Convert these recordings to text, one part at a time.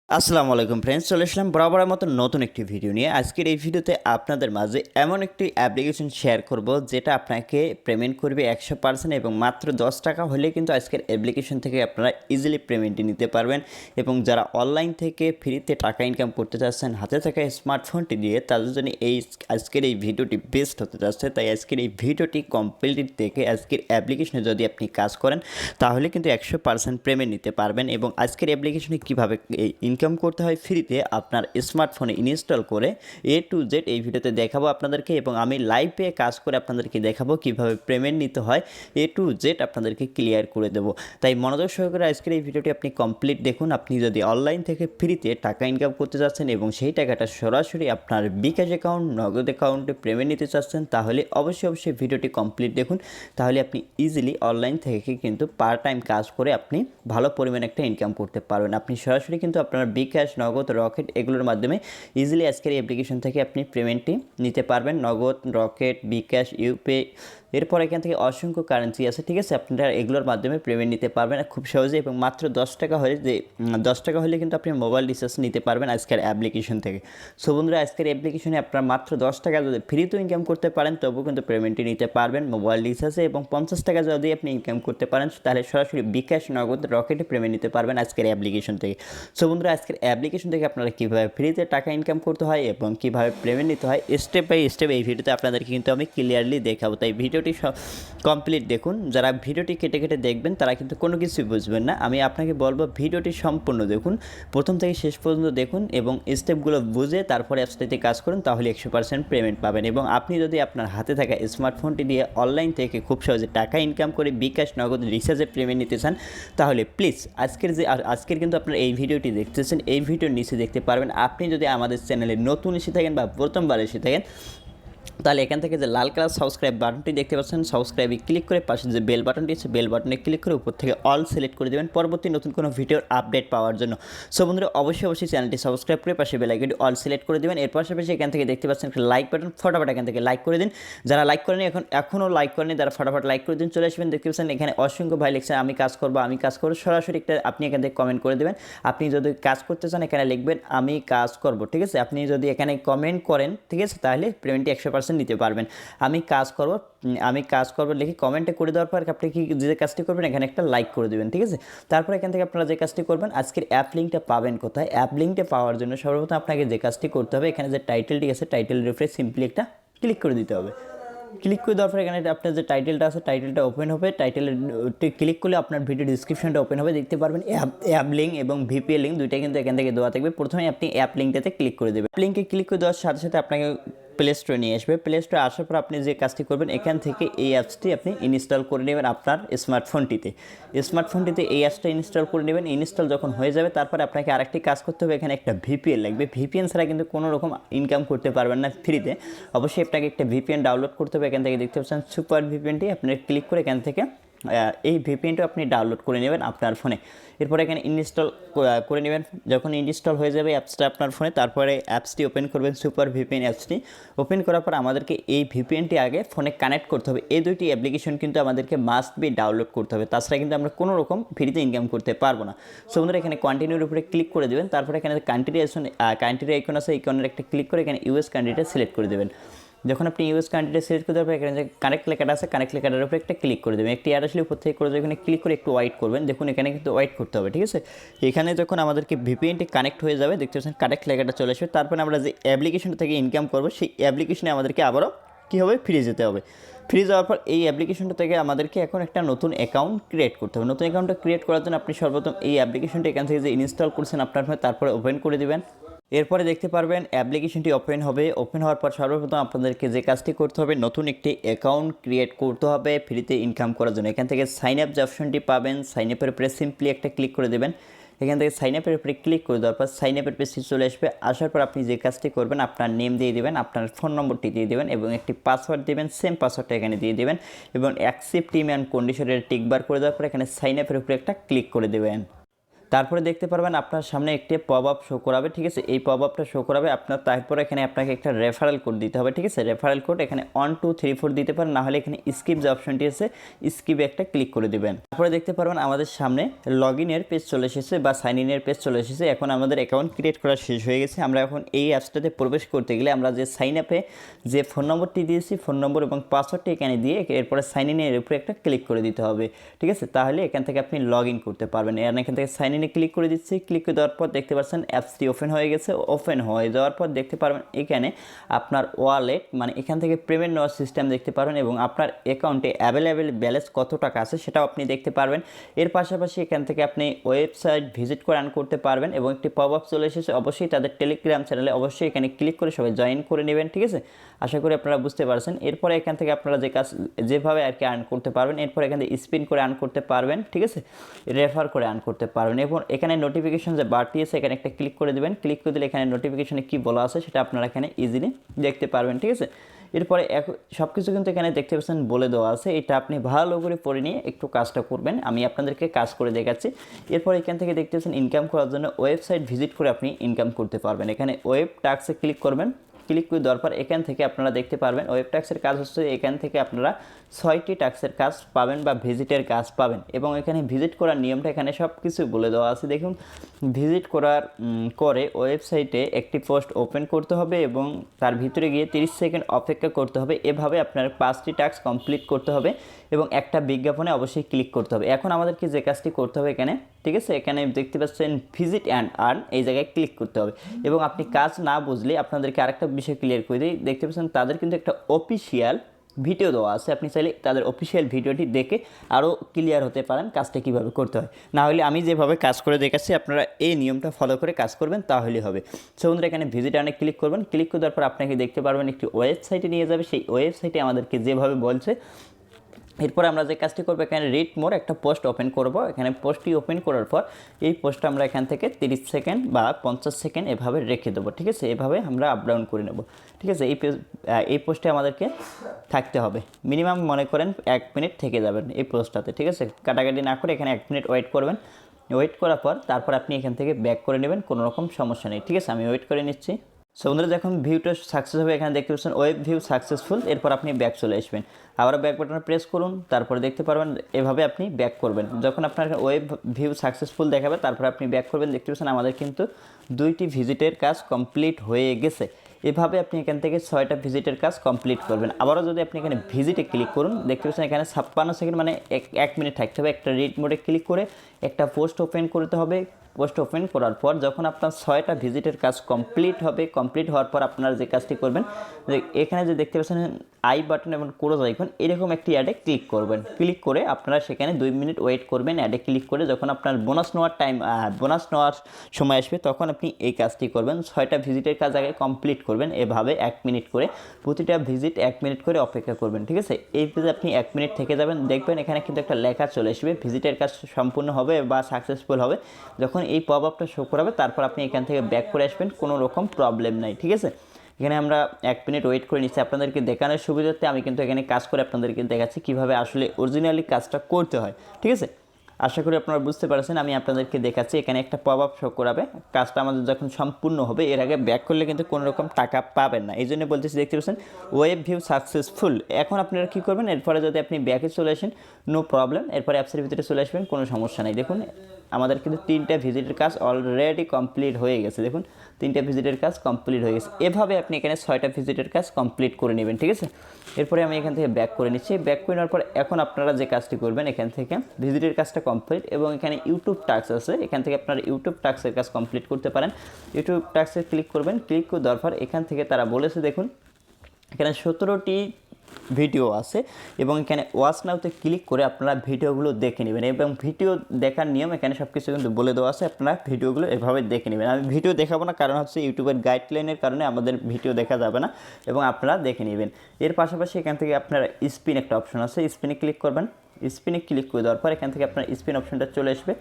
আসসালামু আলাইকুম ফ্রেন্ডস, চলে আসলাম বরাবরের মতো নতুন একটি ভিডিও নিয়ে। আজকের এই ভিডিওতে আপনাদের মাঝে এমন একটি অ্যাপ্লিকেশন শেয়ার করব যেটা আপনাকে পেমেন্ট করবে 100% এবং মাত্র 10 টাকা হলে কিন্তু আজকের অ্যাপ্লিকেশন থেকে আপনারা ইজিলি পেমেন্টটি নিতে পারবেন। এবং যারা অনলাইন থেকে ফ্রিতে টাকা ইনকাম করতে চাচ্ছেন হাতে থাকা স্মার্টফোনটি দিয়ে, তাদের জন্য আজকের এই ভিডিওটি বেস্ট হতে যাচ্ছে। তাই আজকের এই ভিডিওটি কমপ্লিট দেখে আজকের অ্যাপ্লিকেশনে যদি আপনি কাজ করেন তাহলে কিন্তু 100% পেমেন্ট নিতে পারবেন। এবং আজকের অ্যাপ্লিকেশনে কীভাবে ইনকাম করতে হয় ফ্রিতে আপনার স্মার্টফোনে ইনস্টল করে A to Z এই ভিডিওতে দেখাবো আপনাদেরকে, এবং আমি লাইভে কাজ করে আপনাদেরকে দেখাবো কিভাবে পেমেন্ট নিতে হয় A to Z আপনাদেরকে ক্লিয়ার করে দেবো। তাই মনোযোগ সহকারে আজকের এই ভিডিওটি আপনি কমপ্লিট দেখুন। আপনি যদি অনলাইন থেকে ফ্রিতে টাকা ইনকাম করতে চাচ্ছেন এবং সেই টাকাটা সরাসরি আপনার বিকাশ অ্যাকাউন্ট, নগদ অ্যাকাউন্টে পেমেন্ট নিতে চাচ্ছেন, তাহলে অবশ্যই ভিডিওটি কমপ্লিট দেখুন। তাহলে আপনি ইজিলি অনলাইন থেকে কিন্তু পার্ট টাইম কাজ করে আপনি ভালো পরিমাণে একটা ইনকাম করতে পারবেন। আপনি সরাসরি কিন্তু আপনার বিকাশ, নগদ, রকেট এগুলোর মাধ্যমে ইজিলি আজকের অ্যাপ্লিকেশন থেকে আপনি পেমেন্টটি নিতে পারবেন। নগদ, রকেট, বিকাশ, ইউপে, এরপর এখান থেকে অসংখ্য কারেন্সি আছে, ঠিক আছে। আপনারা এগুলোর মাধ্যমে পেমেন্ট নিতে পারবেন খুব সহজে, এবং মাত্র 10 টাকা হলে 10 টাকা হলে কিন্তু আপনি মোবাইল রিচার্জ নিতে পারবেন আজকের অ্যাপ্লিকেশন থেকে। সো বন্ধুরা, আজকের অ্যাপ্লিকেশনে আপনারা মাত্র 10 টাকা যদি ফ্রিতেও ইনকাম করতে পারেন তবুও কিন্তু পেমেন্টটি নিতে পারবেন মোবাইল রিচার্জে, এবং 50 টাকা যদি আপনি ইনকাম করতে পারেন তাহলে সরাসরি বিকাশ, নগদ, রকেটে পেমেন্ট নিতে পারবেন আজকের অ্যাপ্লিকেশন থেকে। সো বন্ধুরা, আজকের অ্যাপ্লিকেশন থেকে আপনারা কীভাবে ফ্রিতে টাকা ইনকাম করতে হয় এবং কীভাবে পেমেন্ট নিতে হয় স্টেপ বাই স্টেপ এই ভিডিওতে আপনাদেরকে কিন্তু আমি ক্লিয়ারলি দেখাবো। তাই ভিডিওটি কমপ্লিট দেখুন। যারা ভিডিওটি কেটে কেটে দেখবেন তারা কিন্তু কোনো কিছুই বুঝবেন না। আমি আপনাকে বলবো ভিডিওটি সম্পূর্ণ দেখুন, প্রথম থেকে শেষ পর্যন্ত দেখুন এবং স্টেপগুলো বুঝে তারপরে অ্যাপসটিতে কাজ করুন, তাহলে 100% পেমেন্ট পাবেন। এবং আপনি যদি আপনার হাতে থাকা স্মার্টফোনটি দিয়ে অনলাইন থেকে খুব সহজে টাকা ইনকাম করে বিকাশ, নগদ, রিচার্জে পেমেন্ট নিতে চান, তাহলে প্লিজ আজকের কিন্তু আপনার এই ভিডিওটি দেখতেছেন, এই ভিডিওর নিচে দেখতে পারবেন। আপনি যদি আমাদের চ্যানেলে নতুন এসে থাকেন বা প্রথমবার এসে থাকেন, তাহলে এখান থেকে যে লাল কালার সাবস্ক্রাইব বাটনটি দেখতে পাচ্ছেন, সাবস্ক্রাইবে ক্লিক করে পাশে যে বেল বাটনটি আছে বেল বাটনে ক্লিক করে উপর থেকে অল সিলেক্ট করে দেবেন পরবর্তী নতুন কোনো ভিডিওর আপডেট পাওয়ার জন্য। সো বন্ধুরা, অবশ্যই চ্যানেলটি সাবস্ক্রাইব করে পাশে বেল আইকনটি অল সিলেক্ট করে দেবেন। এর পাশাপাশি এখান থেকে দেখতে পাচ্ছেন একটা লাইক বাটন, ফটাফট এখান থেকে লাইক করে দিন। যারা লাইক করেনি এখনও লাইক করেনি তারা ফটাফট লাইক করে দিন। চলে আসবেন, দেখতে পাচ্ছেন এখানে অসংখ্য ভাই লিখছেন আমি কাজ করবো। সরাসরি একটা আপনি এখান থেকে কমেন্ট করে দেবেন। আপনি যদি কাজ করতে চান এখানে লিখবেন আমি কাজ করব, ঠিক আছে। আপনি যদি এখানে কমেন্ট করেন, ঠিক আছে, তাহলে পেমেন্টটি 100% নিতে পারবেন। আমি কাজ করব লিখে কমেন্টে করে দেওয়ার পর আপনি যে কাজটি করবেন এখানে একটা লাইক করে দেবেন, ঠিক আছে। তারপর এখান থেকে আপনারা যে কাজটি করবেন, আজকের অ্যাপ লিঙ্কটা পাবেন কোথায়? অ্যাপ লিঙ্কটা পাওয়ার জন্য সর্বপ্রথম আপনাকে যে কাজটি করতে হবে, এখানে যে টাইটেলটি আছে টাইটেলের উপরে সিম্পলি একটা ক্লিক করে দিতে হবে। ক্লিক করে দেওয়ার পর এখানে আপনার যে টাইটেলটা আছে টাইটেলটা ওপেন হবে। টাইটেলটি ক্লিক করলে আপনার ভিডিও ডিসক্রিপশনটা ওপেন হবে, দেখতে পারবেন অ্যাপ লিঙ্ক এবং ভিপিএ লিঙ্ক দুইটা কিন্তু এখান থেকে দেওয়া থাকবে। প্রথমে আপনি অ্যাপ লিঙ্কটাতে ক্লিক করে দেবেন। লিঙ্কে ক্লিক করে দেওয়ার সাথে সাথে আপনাকে প্লে স্টোরে নিয়ে আসবে। প্লে স্টোরে আসার পর আপনি যে কাজটি করবেন, এখান থেকে এই অ্যাপসটি আপনি ইনস্টল করে নেবেন আপনার স্মার্টফোনটিতে এই অ্যাপসটা ইনস্টল করে নেবেন। ইনস্টল যখন হয়ে যাবে তারপরে আপনাকে আরেকটি কাজ করতে হবে, এখানে একটা ভিপিএন লাগবে। ভিপিএন ছাড়া কিন্তু কোনো রকম ইনকাম করতে পারবেন না ফ্রিতে। অবশ্যই আপনাকে একটা ভিপিএন ডাউনলোড করতে হবে। এখান থেকে দেখতে পাচ্ছেন সুপার ভিপিএনটি, আপনি ক্লিক করে এখান থেকে এই ভিপিএনটা আপনি ডাউনলোড করে নেবেন আপনার ফোনে। এরপরে এখানে ইনস্টল করে নেবেন। যখন ইনস্টল হয়ে যাবে অ্যাপসটা আপনার ফোনে, তারপরে অ্যাপসটি ওপেন করবেন, সুপার ভিপিএন অ্যাপসটি ওপেন করার পর আমাদেরকে এই ভিপিএনটি আগে ফোনে কানেক্ট করতে হবে। এই দুইটি অ্যাপ্লিকেশন কিন্তু আমাদেরকে মাস্ট বি ডাউনলোড করতে হবে, তাছাড়া কিন্তু আমরা কোনো রকম ফ্রিতে ইনকাম করতে পারবো না। সো বন্ধুরা, এখানে কন্টিনিউর উপরে ক্লিক করে দেবেন। তারপরে এখানে কান্ট্রি আইকন আছে, আইকনের একটা ক্লিক করে এখানে ইউএস কান্ট্রিটা সিলেক্ট করে দেবেন। যখন আপনি ইউএস কান্ট্রিটা সিলেক্ট করে দেওয়ার পর এখানে যে কানেক্ট লেখাটা আছে কানেক্ট লেখাটার উপরে একটা ক্লিক করে দেবেন। একটি অ্যাড আসলে উপর থেকে করে এখানে ক্লিক করে একটু ওয়েট করবেন। দেখুন এখানে কিন্তু ওয়েট করতে হবে, ঠিক আছে। এখানে যখন আমাদেরকে ভিপিএনটি কানেক্ট হয়ে যাবে, দেখতে পাচ্ছেন কানেক্ট লেখাটা চলে আসবে। তারপরে আমরা যে অ্যাপ্লিকেশনটা থেকে ইনকাম করবো সেই অ্যাপ্লিকেশনে আমাদেরকে আবারও কী হবে, ফিরে যেতে হবে। ফিরে যাওয়ার পর এই অ্যাপ্লিকেশনটা থেকে আমাদেরকে এখন একটা নতুন অ্যাকাউন্ট ক্রিয়েট করতে হবে। নতুন অ্যাকাউন্টটা ক্রিয়েট করার জন্য আপনি সর্বপ্রথম এই অ্যাপ্লিকেশনটা এখান থেকে যে ইনস্টল করছেন আপনার ফোনে তারপরে ওপেন করে দেবেন। এরপরে দেখতে পারবেন অ্যাপ্লিকেশনটি ওপেন হবে। ওপেন হওয়ার পর সর্বপ্রথম আপনাদেরকে যে কাজটি করতে হবে, নতুন একটি অ্যাকাউন্ট ক্রিয়েট করতে হবে ফ্রিতে ইনকাম করার জন্য। এখান থেকে সাইন আপ যে অপশনটি পাবেন, সাইন আপের উপরে সিম্পলি একটা ক্লিক করে দেবেন। এখান থেকে সাইন আপের উপরে ক্লিক করে দেওয়ার পর সাইন আপের পেজটি চলে আসবে। আসার পর আপনি যে কাজটি করবেন, আপনার নেম দিয়ে দেবেন, আপনার ফোন নম্বরটি দিয়ে দেবেন এবং একটি পাসওয়ার্ড দেবেন। সেম পাসওয়ার্ডটা এখানে দিয়ে দেবেন এবং অ্যাকসেপ্ট টার্ম অ্যান্ড কন্ডিশনের টিকবার করে দেওয়ার পর এখানে সাইন আপের উপরে একটা ক্লিক করে দেবেন। তারপরে দেখতে পারবেন আপনার সামনে একটি পপ আপ শো করাবে, ঠিক আছে। এই পপ আপটা শো করাবে আপনার, তারপরে এখানে আপনাকে একটা রেফারেল কোড দিতে হবে, ঠিক আছে। রেফারেল কোড এখানে 1 2 3 4 দিতে পারেন, না হলে এখানে স্কিপ যে অপশনটি আছে স্কিপে একটা ক্লিক করে দিবেন। তারপরে দেখতে পারবেন আমাদের সামনে লগ ইনের পেজ চলে এসেছে বা সাইন ইনের পেজ চলে এসেছে। এখন আমাদের অ্যাকাউন্ট ক্রিয়েট করা শেষ হয়ে গেছে। আমরা এখন এই অ্যাপসটাতে প্রবেশ করতে গেলে আমরা যে সাইন আপে যে ফোন নম্বরটি দিয়েছি, ফোন নম্বর এবং পাসওয়ার্ডটি এখানে দিয়ে এরপরে সাইন ইনের উপরে একটা ক্লিক করে দিতে হবে, ঠিক আছে। তাহলে এখান থেকে আপনি লগ ইন করতে পারবেন। এখান থেকে সাইন ইনে ক্লিক করে দিচ্ছি। ক্লিক করে দেওয়ার পর দেখতে পাচ্ছেন অ্যাপসটি ওপেন হয়ে গেছে। ওপেন হয়ে যাওয়ার পর দেখতে পারবেন এখানে আপনার ওয়ালেট, মানে এখান থেকে পেমেন্ট নেওয়ার সিস্টেম দেখতে পারবেন এবং আপনার অ্যাকাউন্টে অ্যাভেলেবেল ব্যালেন্স কত টাকা আছে সেটাও আপনি দেখতে পারবেন। এর পাশাপাশি এখান থেকে আপনি ওয়েবসাইট ভিজিট করে আর্ন করতে পারবেন এবং একটি পপ আপ চলে এসেছে। অবশ্যই তাদের টেলিগ্রাম চ্যানেলে অবশ্যই এখানে ক্লিক করে সবাই জয়েন করে নেবেন, ঠিক আছে। আশা করি আপনারা বুঝতে পারছেন। এরপরে এখান থেকে আপনারা যে কাজ যেভাবে আর কি আর্ন করতে পারবেন, এরপর এখান থেকে স্পিন করে আর্ন করতে পারবেন, ঠিক আছে। রেফার করে আর্ন করতে পারবেন এবং এখানে নোটিফিকেশন যে বারটি আছে এখানে একটা ক্লিক করে দেবেন। ক্লিক করে দিলে এখানে নোটিফিকেশনে কী বলা আছে সেটা আপনারা এখানে ইজিলি দেখতে পারবেন, ঠিক আছে। এরপরে সব কিছু কিন্তু এখানে দেখতে পাচ্ছেন বলে দেওয়া আছে। এটা আপনি ভালো করে পড়ে নিয়ে একটু কাজটা করবেন। আমি আপনাদেরকে কাজ করে দেখাচ্ছি। এরপর এখান থেকে দেখতে পাচ্ছেন ইনকাম করার জন্য ওয়েবসাইট ভিজিট করে আপনি ইনকাম করতে পারবেন। এখানে ওয়েব টাস্কে ক্লিক করবেন। ক্লিক করে দেওয়ার পর এখান থেকে আপনারা দেখতে পারবেন ওয়েব টাস্কের কাজ হচ্ছে, এখান থেকে আপনারা 6টি টাস্কের কাজ পাবেন বা ভিজিটের কাজ পাবেন এবং এখানে ভিজিট করার নিয়মটা এখানে সব কিছু বলে দেওয়া আছে। দেখুন, ভিজিট করার করে ওয়েবসাইটে একটি পোস্ট ওপেন করতে হবে এবং তার ভিতরে গিয়ে 30 সেকেন্ড অপেক্ষা করতে হবে। এভাবে আপনার 5টি টাস্ক কমপ্লিট করতে হবে এবং একটা বিজ্ঞাপনে অবশ্যই ক্লিক করতে হবে। এখন আমাদেরকে যে কাজটি করতে হবে এখানে, ঠিক আছে, এখানে দেখতে পাচ্ছেন ভিজিট অ্যান্ড আর্ন, এই জায়গায় ক্লিক করতে হবে এবং আপনি কাজ না বুঝলে আপনাদেরকে আরেকটা বিষয় ক্লিয়ার করে দিই। দেখতে পাচ্ছেন তাদের কিন্তু একটা অফিসিয়াল ভিডিও দেওয়া আছে। আপনি চাইলে তাদের অফিসিয়াল ভিডিওটি দেখে আরও ক্লিয়ার হতে পারেন কাজটা কীভাবে করতে হয়। না হলে আমি যেভাবে কাজ করে দেখাচ্ছি আপনারা এই নিয়মটা ফলো করে কাজ করবেন, তাহলেই হবে। সো বন্ধুরা, এখানে ভিজিট আর্নে ক্লিক করবেন। ক্লিক করে দেওয়ার পর আপনাকে দেখতে পারবেন একটি ওয়েবসাইটে নিয়ে যাবে। সেই ওয়েবসাইটে আমাদেরকে যেভাবে বলছে, এরপর আমরা যে কাজটি করবো এখানে রিড মোর একটা পোস্ট ওপেন করব। এখানে পোস্টটি ওপেন করার পর এই পোস্টটা আমরা এখান থেকে 30 সেকেন্ড বা 50 সেকেন্ড এভাবে রেখে দেবো, ঠিক আছে। এভাবে আমরা আপ ডাউন করে নেব, ঠিক আছে। এই পোস্টে আমাদেরকে থাকতে হবে মিনিমাম, মনে করেন 1 মিনিট থেকে যাবেন এই পোস্টটাতে, ঠিক আছে। কাটাকাটি না করে এখানে 1 মিনিট ওয়েট করবেন। ওয়েট করার পর তারপর আপনি এখান থেকে ব্যাক করে নেবেন, কোনো রকম সমস্যা নেই, ঠিক আছে। আমি ওয়েট করে নিচ্ছি। সো বন্ধুরা, যখন ভিউটা সাকসেস হবে এখানে দেখতে পাচ্ছেন ওয়েব ভিউ সাকসেসফুল। এরপর আপনি ব্যাক চলে আসবেন, আবার ব্যাক বাটনে প্রেস করুন। তারপরে দেখতে পারবেন এভাবে আপনি ব্যাক করবেন। যখন আপনার ওয়েব ভিউ সাকসেসফুল দেখাবে তারপর আপনি ব্যাক করবেন। দেখতে পাচ্ছেন আমাদের কিন্তু 2টি ভিজিটের কাজ কমপ্লিট হয়ে গেছে। এভাবে আপনি এখান থেকে 6টা ভিজিটের কাজ কমপ্লিট করবেন। আবারও যদি আপনি এখানে ভিজিটে ক্লিক করুন, দেখতে পাচ্ছেন এখানে 56 সেকেন্ড মানে 1 মিনিট থাকতে হবে। একটা রিড মোডে ক্লিক করে একটা পোস্ট ওপেন করতে হবে। পোস্ট ওপেন করার পর যখন আপনার 6টা ভিজিটের কাজ কমপ্লিট হবে, কমপ্লিট হওয়ার পর আপনারা যে কাজটি করবেন, যে এখানে যে দেখতে পাচ্ছেন আই বাটন এবং ক্লোজ আইকন, এরকম একটি অ্যাডে ক্লিক করবেন। ক্লিক করে আপনারা সেখানে 2 মিনিট ওয়েট করবেন। অ্যাডে ক্লিক করে যখন আপনার বোনাস নেওয়ার সময় আসবে তখন আপনি এই কাজটি করবেন। 6টা ভিজিটের কাজ আগে কমপ্লিট করবেন। এভাবে 1 মিনিট করে প্রতিটা ভিজিট 1 মিনিট করে অপেক্ষা করবেন, ঠিক আছে। এই পেজে আপনি 1 মিনিট থেকে যাবেন, দেখবেন এখানে কিন্তু একটা লেখা চলে আসবে ভিজিটের কাজ সম্পূর্ণ হবে বা সাকসেসফুল হবে। যখন এই পপ আপটা শো করাবে তারপর আপনি এখান থেকে ব্যাক করে আসবেন, কোনো রকম প্রবলেম নাই, ঠিক আছে। এখানে আমরা 1 মিনিট ওয়েট করে নিচ্ছি আপনাদেরকে দেখানোর সুবিধার্থে। আমি কিন্তু এখানে কাজ করে আপনাদেরকে দেখাচ্ছি কীভাবে আসলে অরিজিনালি কাজটা করতে হয়, ঠিক আছে। আশা করি আপনারা বুঝতে পারছেন। আমি আপনাদেরকে দেখাচ্ছি এখানে একটা পপ আপ শো করাবে। কাজটা আমাদের যখন সম্পূর্ণ হবে, এর আগে ব্যাক করলে কিন্তু কোনো রকম টাকা পাবেন না। এই জন্য বলতেছি, দেখতে পাচ্ছেন ওয়েব ভিউ সাকসেসফুল। এখন আপনারা কী করবেন, এরপরে যদি আপনি ব্যাকে চলে আসেন নো প্রবলেম, এরপরে অ্যাপসের ভিতরে চলে আসবেন, কোনো সমস্যা নেই। দেখুন আমাদের কিন্তু 3টা ভিজিটের কাজ অলরেডি কমপ্লিট হয়ে গেছে। দেখুন 3টা ভিজিটের কাজ কমপ্লিট হয়ে গেছে। এভাবে আপনি এখানে 6টা ভিজিটের কাজ কমপ্লিট করে নেবেন, ঠিক আছে। এরপরে আমি এখান থেকে ব্যাক করে নিচ্ছি। ব্যাক করে নেওয়ার পর এখন আপনারা যে কাজটি করবেন, এখান থেকে ভিজিটের কাজটা কমপ্লিট এবং এখানে ইউটিউব টাস্ক আছে, এখান থেকে আপনারা ইউটিউব টাস্কের কাজ কমপ্লিট করতে পারেন। ইউটিউব টাস্কে ক্লিক করবেন। ক্লিক করে দেওয়ার পর এখান থেকে তারা বলেছে, দেখুন এখানে 17টি ভিডিও আছে এবং এখানে ওয়াচ নাওতে ক্লিক করে আপনারা ভিডিওগুলো দেখে নেবেন এবং ভিডিও দেখার নিয়ম এখানে সব কিছু কিন্তু বলে দেওয়া আছে। আপনারা ভিডিওগুলো এভাবে দেখে নেবেন। আমি ভিডিও দেখাবো না, কারণ হচ্ছে ইউটিউবের গাইডলাইনের কারণে আমাদের ভিডিও দেখা যাবে না এবং আপনারা দেখে নেবেন। এর পাশাপাশি এখান থেকে আপনারা স্পিন একটা অপশন আছে, স্পিনে ক্লিক করবেন। স্পিনে ক্লিক করে দেওয়ার পর এখান থেকে আপনার স্পিন অপশনটা চলে আসবে।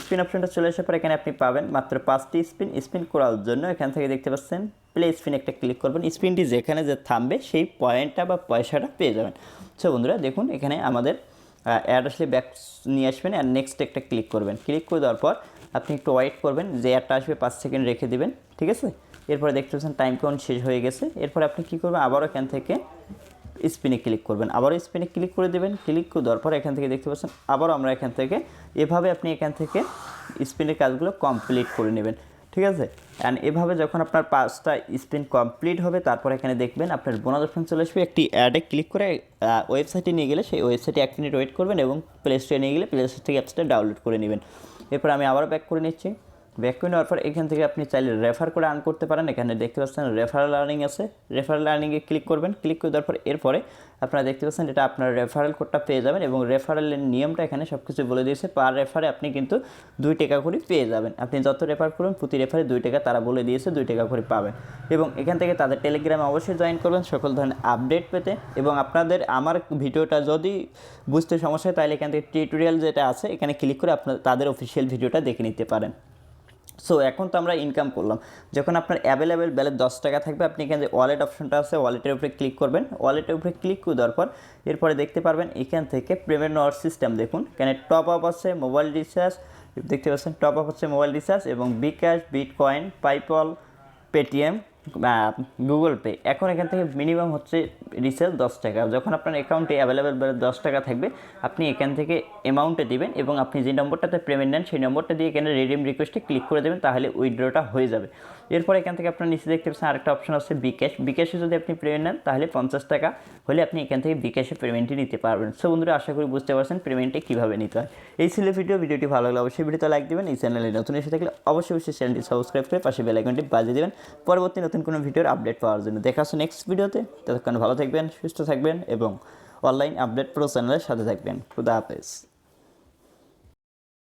স্পিন অপশনটা চলে আসার পর এখানে আপনি পাবেন মাত্র 5টি স্পিন করার জন্য। এখান থেকে দেখতে পাচ্ছেন প্লে স্পিন একটা ক্লিক করবেন। স্পিনটি যেখানে যে থামবে সেই পয়েন্টটা বা পয়সাটা পেয়ে যাবেন। সো বন্ধুরা, দেখুন এখানে আমাদের অ্যাড আসলে ব্যাক নিয়ে আসবেন আর নেক্সট একটা ক্লিক করবেন। ক্লিক করে দেওয়ার পর আপনি একটু ওয়েট করবেন, যে অ্যাডটা আসবে 5 সেকেন্ড রেখে দিবেন, ঠিক আছে। এরপরে দেখতে পাচ্ছেন টাইম কাউন্ট শেষ হয়ে গেছে। এরপরে আপনি কী করবেন, আবারও এখান থেকে স্পিনে ক্লিক করবেন, আবারও স্পিনে ক্লিক করে দেবেন। ক্লিক করে দেওয়ার পর এখান থেকে দেখতে পাচ্ছেন আবারও আমরা এখান থেকে এভাবে আপনি এখান থেকে স্পিনের কাজগুলো কমপ্লিট করে নেবেন, ঠিক আছে। অ্যান্ড এভাবে যখন আপনার 5টা স্পিন কমপ্লিট হবে তারপর এখানে দেখবেন আপনার বোনাস অপশন চলে আসবে। একটি অ্যাডে ক্লিক করে ওয়েবসাইটে নিয়ে গেলে সেই ওয়েবসাইটে 1 মিনিট ওয়েট করবেন এবং প্লে স্টোরে নিয়ে গেলে প্লে স্টোর থেকে অ্যাপসটা ডাউনলোড করে নেবেন। এরপর আমি আবার ব্যাক করে নিচ্ছি। ব্যাক করে নেওয়ার পর এখান থেকে আপনি চাইলে রেফার করে আর্ন করতে পারেন। এখানে দেখতে পাচ্ছেন রেফারেল আর্নিং আছে, রেফারেল আর্নিংয়ে ক্লিক করবেন। ক্লিক করে দেওয়ার পর এরপরে আপনারা দেখতে পাচ্ছেন এটা আপনার রেফারেল কোডটা পেয়ে যাবেন এবং রেফারেলের নিয়মটা এখানে সব কিছু বলে দিয়েছে। পার রেফারে আপনি কিন্তু 2 টাকা করে পেয়ে যাবেন। আপনি যত রেফার করুন প্রতি রেফারে 2 টাকা তারা বলে দিয়েছে, 2 টাকা করে পাবেন। এবং এখান থেকে তাদের টেলিগ্রামে অবশ্যই জয়েন করবেন সকল ধরনের আপডেট পেতে। এবং আপনাদের আমার ভিডিওটা যদি বুঝতে সমস্যা হয় তাহলে এখান থেকে টিউটোরিয়াল যেটা আছে এখানে ক্লিক করে আপনার তাদের অফিসিয়াল ভিডিওটা দেখে নিতে পারেন। সো এখন তো আমরা ইনকাম করলাম, যখন আপনার অ্যাভেলেবেল ব্যালেন্স 10 টাকা থাকবে আপনি এখানে যে ওয়ালেট অপশনটা আছে ওয়ালেটের উপরে ক্লিক করবেন। ওয়ালেটের উপরে ক্লিক করে দেওয়ার পর এরপরে দেখতে পারবেন এখান থেকে পেমেন্ট নেওয়ার সিস্টেম দেখুন, এখানে টপ আপ আছে, মোবাইল রিচার্জ দেখতে পাচ্ছেন, টপ আপ হচ্ছে মোবাইল রিচার্জ এবং বিকাশ, বিটকয়েন, পাইপল, পেটিএম, গুগল পে। এখন এখান থেকে মিনিমাম হচ্ছে রিচার্জ 10 টাকা। যখন আপনার অ্যাকাউন্টে অ্যাভেলেবেল 10 টাকা থাকবে আপনি এখান থেকে অ্যামাউন্টে দিবেন এবং আপনি যে নম্বরটাতে পেমেন্ট নেন সেই নম্বরটা দিয়ে এখানে রিডিম রিকোয়েস্টে ক্লিক করে দেবেন, তাহলে উইথড্রটা হয়ে যাবে। এরপর এখান থেকে আপনার নিচে দেখতে পাচ্ছেন আরেকটা অপশন আছে বিকাশ। বিকাশে যদি আপনি পেমেন্ট নেন তাহলে 50 টাকা হলে আপনি এখান থেকে বিকাশে পেমেন্টটি নিতে পারবেন। সো বন্ধুরা আশা করি বুঝতে পারছেন পেমেন্টটি কীভাবে নিতে হয়। এই ছিল ভিডিওটি ভালো লাগলে অবশ্যই ভিডিওতে লাইক দেবেন। এই চ্যানেলে নতুন এসে থাকলে অবশ্যই চ্যানেলটি সাবস্ক্রাইব করে পাশে বেল আইকনটি বাজিয়ে দেবেন পরবর্তী নতুন কোনো ভিডিওর আপডেট পাওয়ার জন্য। দেখা হচ্ছে নেক্সট ভিডিওতে, ততক্ষণ ভালো থাকবেন, সুস্থ থাকবেন এবং অনলাইন আপডেট প্রো চ্যানেলের সাথে থাকবেন। খুদা হাফেজ।